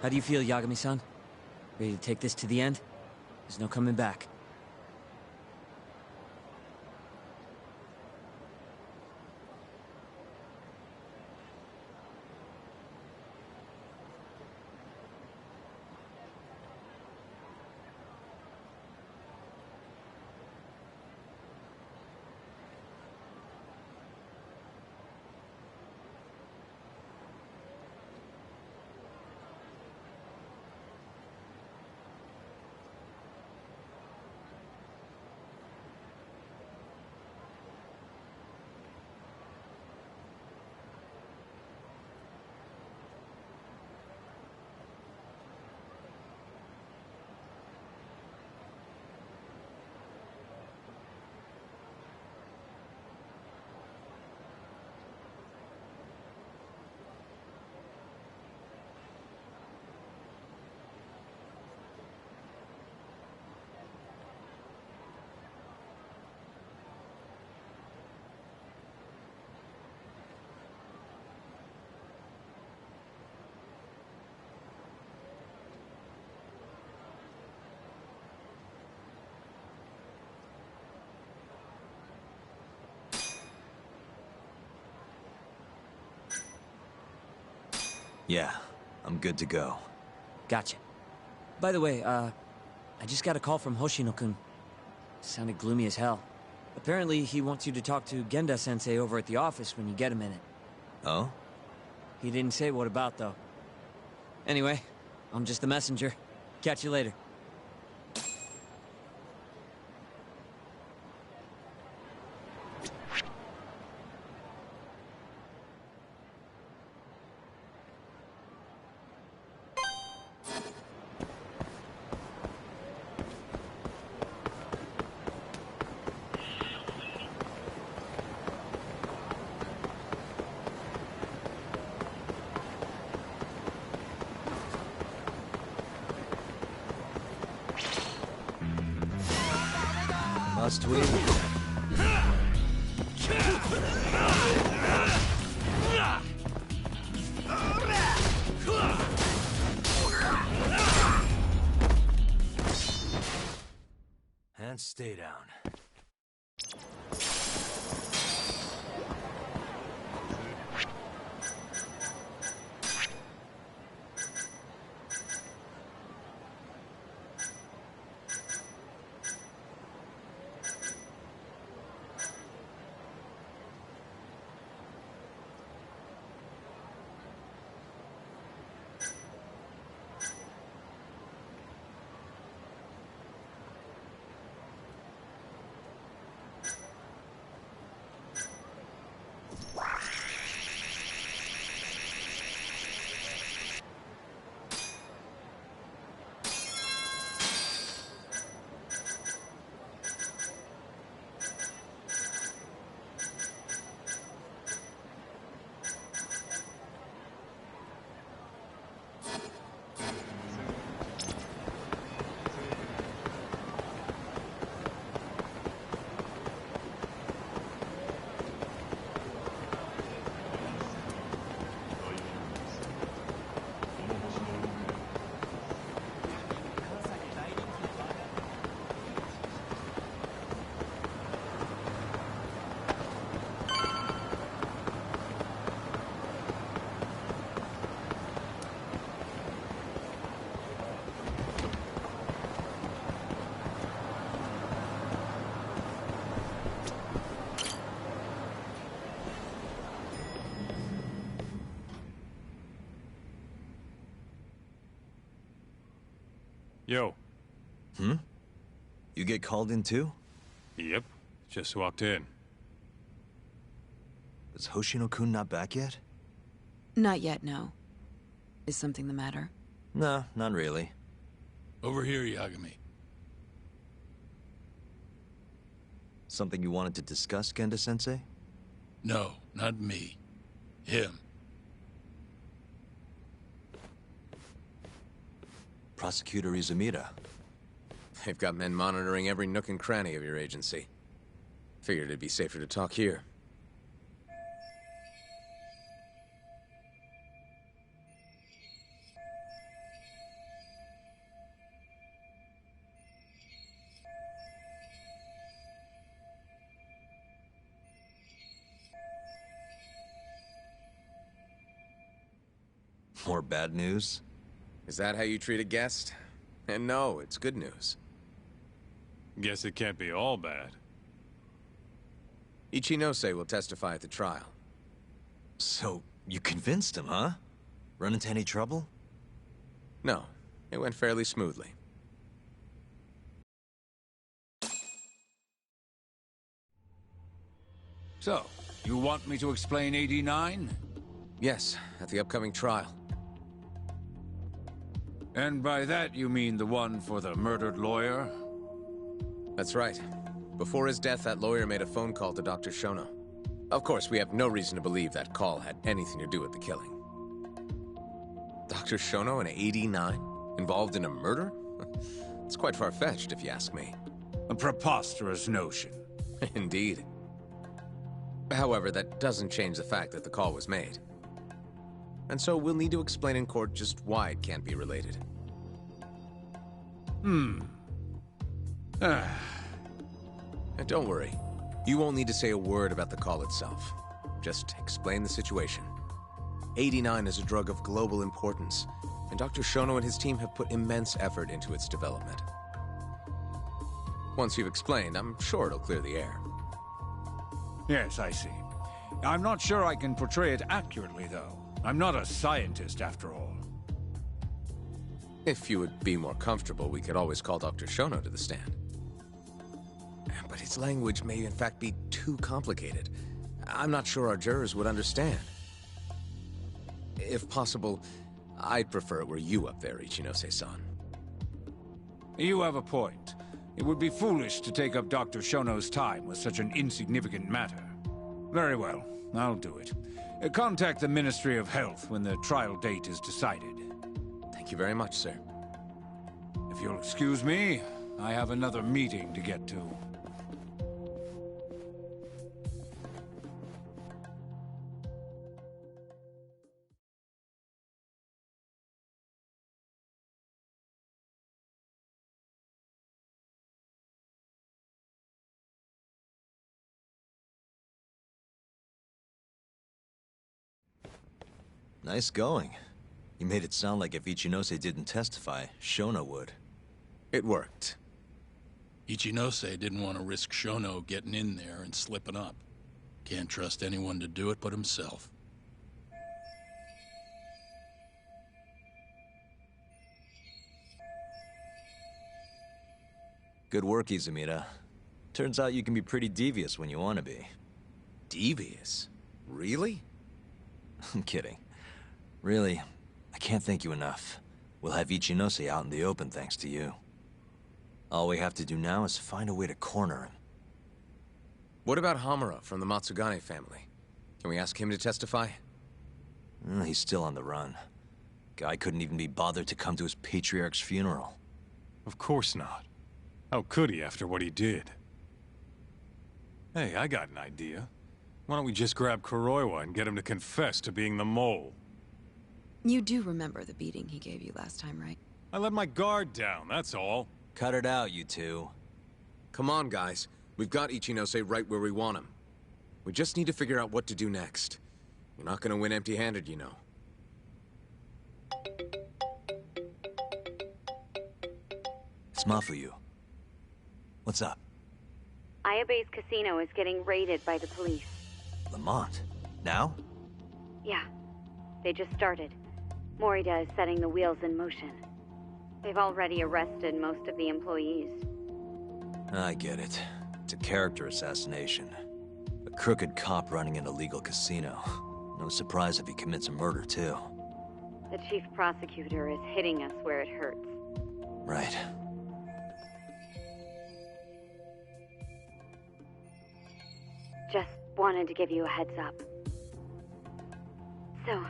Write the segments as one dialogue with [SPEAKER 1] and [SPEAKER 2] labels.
[SPEAKER 1] How do you feel, Yagami-san? Ready to take this to the end? There's no coming back.
[SPEAKER 2] Yeah, I'm good to go.
[SPEAKER 1] Gotcha. By the way, I just got a call from Hoshino-kun. Sounded gloomy as hell. Apparently, he wants you to talk to Genda-sensei over at the office when you get a minute.
[SPEAKER 2] Oh?
[SPEAKER 1] He didn't say what about, though. Anyway, I'm just the messenger. Catch you later.
[SPEAKER 2] Must we? And stay down.
[SPEAKER 3] Yo.
[SPEAKER 2] Hmm? You get called in too?
[SPEAKER 3] Yep. Just walked in.
[SPEAKER 2] Is Hoshino-kun not back yet?
[SPEAKER 4] Not yet, no. Is something the matter?
[SPEAKER 2] No, not really.
[SPEAKER 5] Over here, Yagami.
[SPEAKER 2] Something you wanted to discuss, Genda-sensei?
[SPEAKER 5] No, not me. Him.
[SPEAKER 2] Prosecutor Izumida.
[SPEAKER 6] They've got men monitoring every nook and cranny of your agency. Figured it'd be safer to talk here.
[SPEAKER 2] More bad news?
[SPEAKER 6] Is that how you treat a guest? And no, it's good news.
[SPEAKER 3] Guess it can't be all bad.
[SPEAKER 6] Ichinose will testify at the trial.
[SPEAKER 2] So, you convinced him, huh? Run into any trouble?
[SPEAKER 6] No, it went fairly smoothly.
[SPEAKER 7] So, you want me to explain 89?
[SPEAKER 6] Yes, at the upcoming trial.
[SPEAKER 7] And by that you mean the one for the murdered lawyer?
[SPEAKER 6] That's right. Before his death, that lawyer made a phone call to Dr. Shono. Of course, we have no reason to believe that call had anything to do with the killing. Dr. Shono, an 89, involved in a murder? It's quite far-fetched, if you ask me.
[SPEAKER 7] A preposterous notion.
[SPEAKER 6] Indeed. However, that doesn't change the fact that the call was made. And so we'll need to explain in court just why it can't be related. And don't worry. You won't need to say a word about the call itself. Just explain the situation. 89 is a drug of global importance, and Dr. Shono and his team have put immense effort into its development. Once you've explained, I'm sure it'll clear the air.
[SPEAKER 7] Yes, I see. I'm not sure I can portray it accurately, though. I'm not a scientist, after all.
[SPEAKER 6] If you would be more comfortable, we could always call Dr. Shono to the stand. But his language may in fact be too complicated. I'm not sure our jurors would understand. If possible, I'd prefer it were you up there, Ichinose-san.
[SPEAKER 7] You have a point. It would be foolish to take up Dr. Shono's time with such an insignificant matter. Very well, I'll do it. Contact the Ministry of Health when the trial date is decided.
[SPEAKER 6] Thank you very much, sir.
[SPEAKER 7] If you'll excuse me, I have another meeting to get to.
[SPEAKER 2] Nice going. You made it sound like if Ichinose didn't testify, Shono would.
[SPEAKER 6] It worked.
[SPEAKER 5] Ichinose didn't want to risk Shono getting in there and slipping up. Can't trust anyone to do it but himself.
[SPEAKER 2] Good work, Izumida. Turns out you can be pretty devious when you want to be.
[SPEAKER 6] Devious? Really?
[SPEAKER 2] I'm kidding. Really, I can't thank you enough. We'll have Ichinose out in the open thanks to you. All we have to do now is find a way to corner him.
[SPEAKER 6] What about Hamura from the Matsugane family? Can we ask him to testify?
[SPEAKER 2] He's still on the run. Guy couldn't even be bothered to come to his patriarch's funeral.
[SPEAKER 3] Of course not. How could he after what he did? Hey, I got an idea. Why don't we just grab Kuroiwa and get him to confess to being the mole?
[SPEAKER 4] You do remember the beating he gave you last time, right?
[SPEAKER 3] I let my guard down, that's all.
[SPEAKER 2] Cut it out, you two.
[SPEAKER 6] Come on, guys. We've got Ichinose right where we want him. We just need to figure out what to do next. We're not gonna win empty-handed, you know.
[SPEAKER 2] It's Mafuyu. What's up?
[SPEAKER 8] Ayabe's casino is getting raided by the police.
[SPEAKER 2] Lamont? Now?
[SPEAKER 8] Yeah, they just started. Morita is setting the wheels in motion. They've already arrested most of the employees.
[SPEAKER 2] I get it. It's a character assassination. A crooked cop running an illegal casino. No surprise if he commits a murder, too.
[SPEAKER 8] The chief prosecutor is hitting us where it hurts.
[SPEAKER 2] Right.
[SPEAKER 8] Just wanted to give you a heads up. So,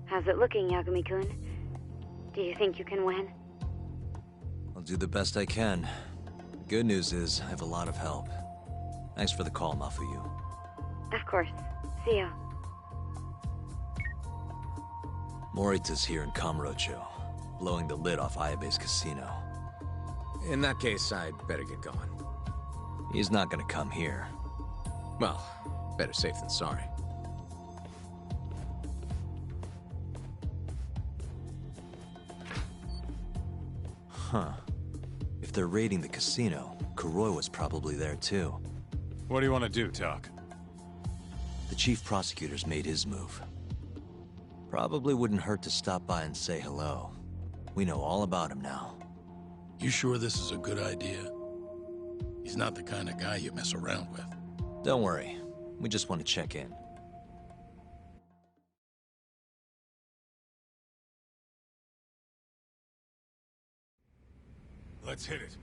[SPEAKER 8] how's it looking, Yagami-kun? Do you think you can win?
[SPEAKER 2] I'll do the best I can. The good news is, I have a lot of help. Thanks for the call, Mafuyu.
[SPEAKER 8] Of course. See ya.
[SPEAKER 2] Morita's here in Kamurocho, blowing the lid off Ayabe's casino.
[SPEAKER 6] In that case, I'd better get going.
[SPEAKER 2] He's not gonna come here.
[SPEAKER 6] Well, better safe than sorry.
[SPEAKER 2] Huh. If they're raiding the casino, Kuroi was probably there too.
[SPEAKER 3] What do you want to do, Doc?
[SPEAKER 2] The chief prosecutor's made his move. Probably wouldn't hurt to stop by and say hello. We know all about him now.
[SPEAKER 5] You sure this is a good idea? He's not the kind of guy you mess around with.
[SPEAKER 2] Don't worry. We just want to check in.
[SPEAKER 3] Let's hit it.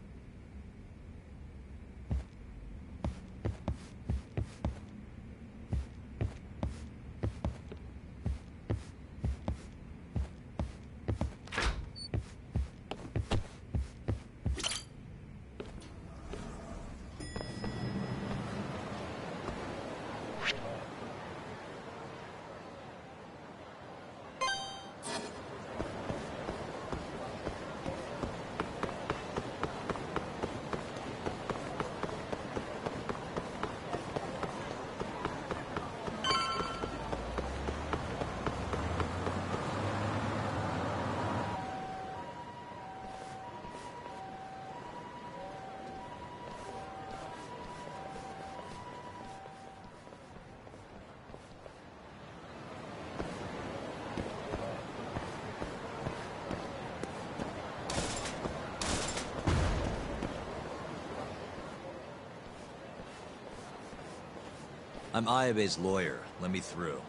[SPEAKER 2] I'm Ayabe's lawyer. Let me through.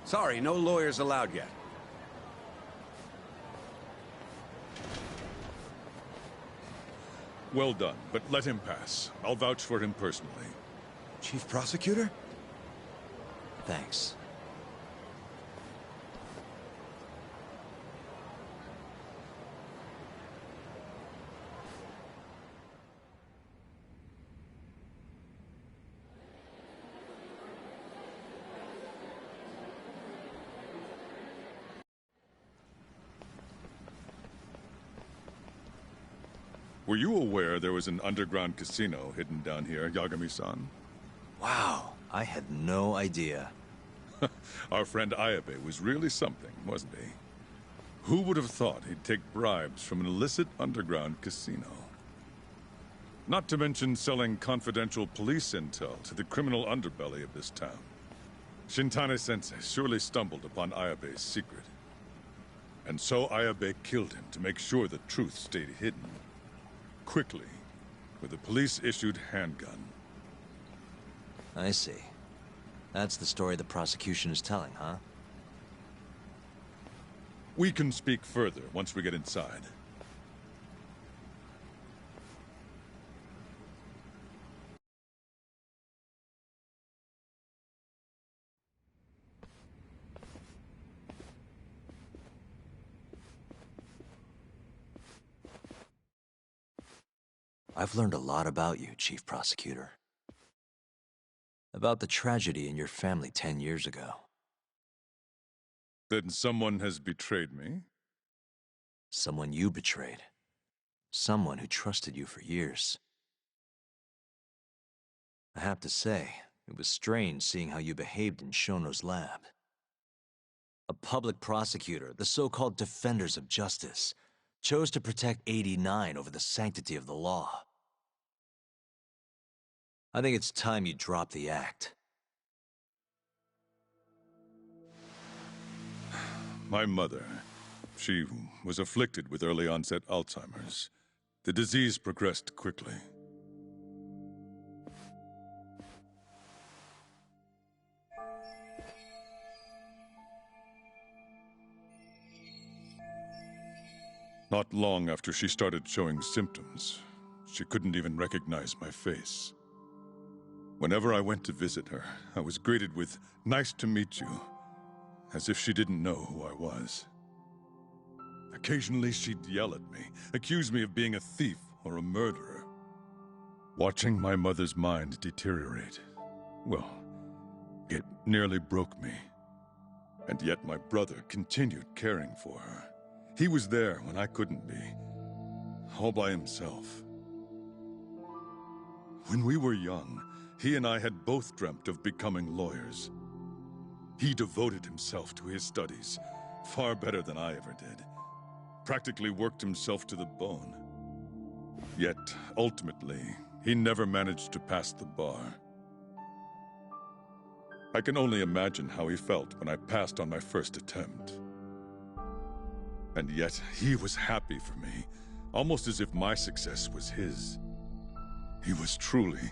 [SPEAKER 9] Sorry, no lawyers allowed yet.
[SPEAKER 10] Well done, but let him pass. I'll vouch for him personally.
[SPEAKER 9] Chief Prosecutor?
[SPEAKER 2] Thanks.
[SPEAKER 10] Were you aware there was an underground casino hidden down here, Yagami-san?
[SPEAKER 2] Wow, I had no idea.
[SPEAKER 10] Our friend Ayabe was really something, wasn't he? Who would have thought he'd take bribes from an illicit underground casino? Not to mention selling confidential police intel to the criminal underbelly of this town. Shintane-sensei surely stumbled upon Ayabe's secret. And so Ayabe killed him to make sure the truth stayed hidden. Quickly, with a police-issued handgun.
[SPEAKER 2] I see. That's the story the prosecution is telling, huh?
[SPEAKER 10] We can speak further once we get inside.
[SPEAKER 2] I've learned a lot about you, Chief Prosecutor. About the tragedy in your family 10 years ago.
[SPEAKER 10] Then someone has betrayed me?
[SPEAKER 2] Someone you betrayed. Someone who trusted you for years. I have to say, it was strange seeing how you behaved in Shono's lab. A public prosecutor, the so-called defenders of justice, chose to protect 89 over the sanctity of the law. I think it's time you drop the act.
[SPEAKER 10] My mother, she was afflicted with early onset Alzheimer's. The disease progressed quickly. Not long after she started showing symptoms, she couldn't even recognize my face. Whenever I went to visit her, I was greeted with, "Nice to meet you," as if she didn't know who I was. Occasionally she'd yell at me, accuse me of being a thief or a murderer. Watching my mother's mind deteriorate, well, it nearly broke me. And yet my brother continued caring for her. He was there when I couldn't be, all by himself. When we were young, he and I had both dreamt of becoming lawyers. He devoted himself to his studies, far better than I ever did. Practically worked himself to the bone. Yet, ultimately, he never managed to pass the bar. I can only imagine how he felt when I passed on my first attempt. And yet, he was happy for me, almost as if my success was his. He was truly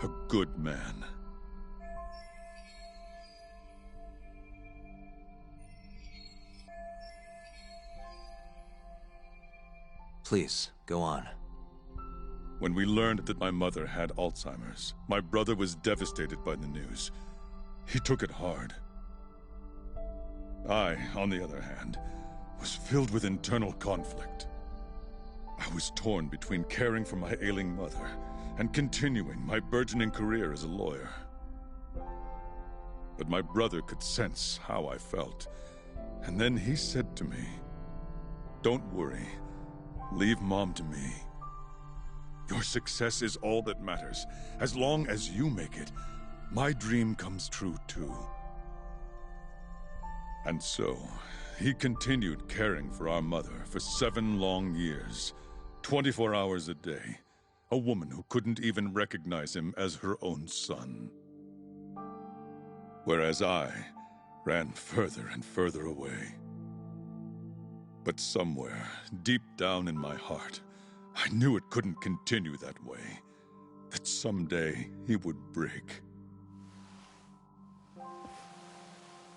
[SPEAKER 10] a good man.
[SPEAKER 2] Please, go on.
[SPEAKER 10] When we learned that my mother had Alzheimer's, my brother was devastated by the news. He took it hard. I, on the other hand, was filled with internal conflict. I was torn between caring for my ailing mother and continuing my burgeoning career as a lawyer. But my brother could sense how I felt, and then he said to me, "Don't worry. Leave Mom to me. Your success is all that matters. As long as you make it, my dream comes true too." And so, he continued caring for our mother for 7 long years, 24 hours a day, a woman who couldn't even recognize him as her own son. Whereas I ran further and further away. But somewhere, deep down in my heart, I knew it couldn't continue that way, that someday he would break.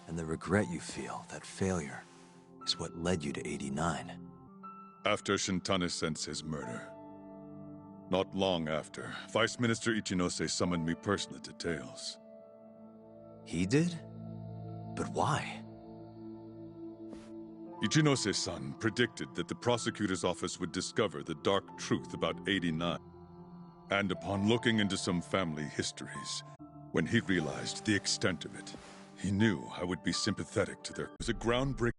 [SPEAKER 2] And the regret you feel, that failure, is what led you to 89.
[SPEAKER 10] After Shintane-sensei's murder. Not long after, Vice Minister Ichinose summoned me personally to Tails.
[SPEAKER 2] He did? But why?
[SPEAKER 10] Ichinose-san predicted that the prosecutor's office would discover the dark truth about 89. And upon looking into some family histories, when he realized the extent of it, he knew I would be sympathetic to their... It was a groundbreaking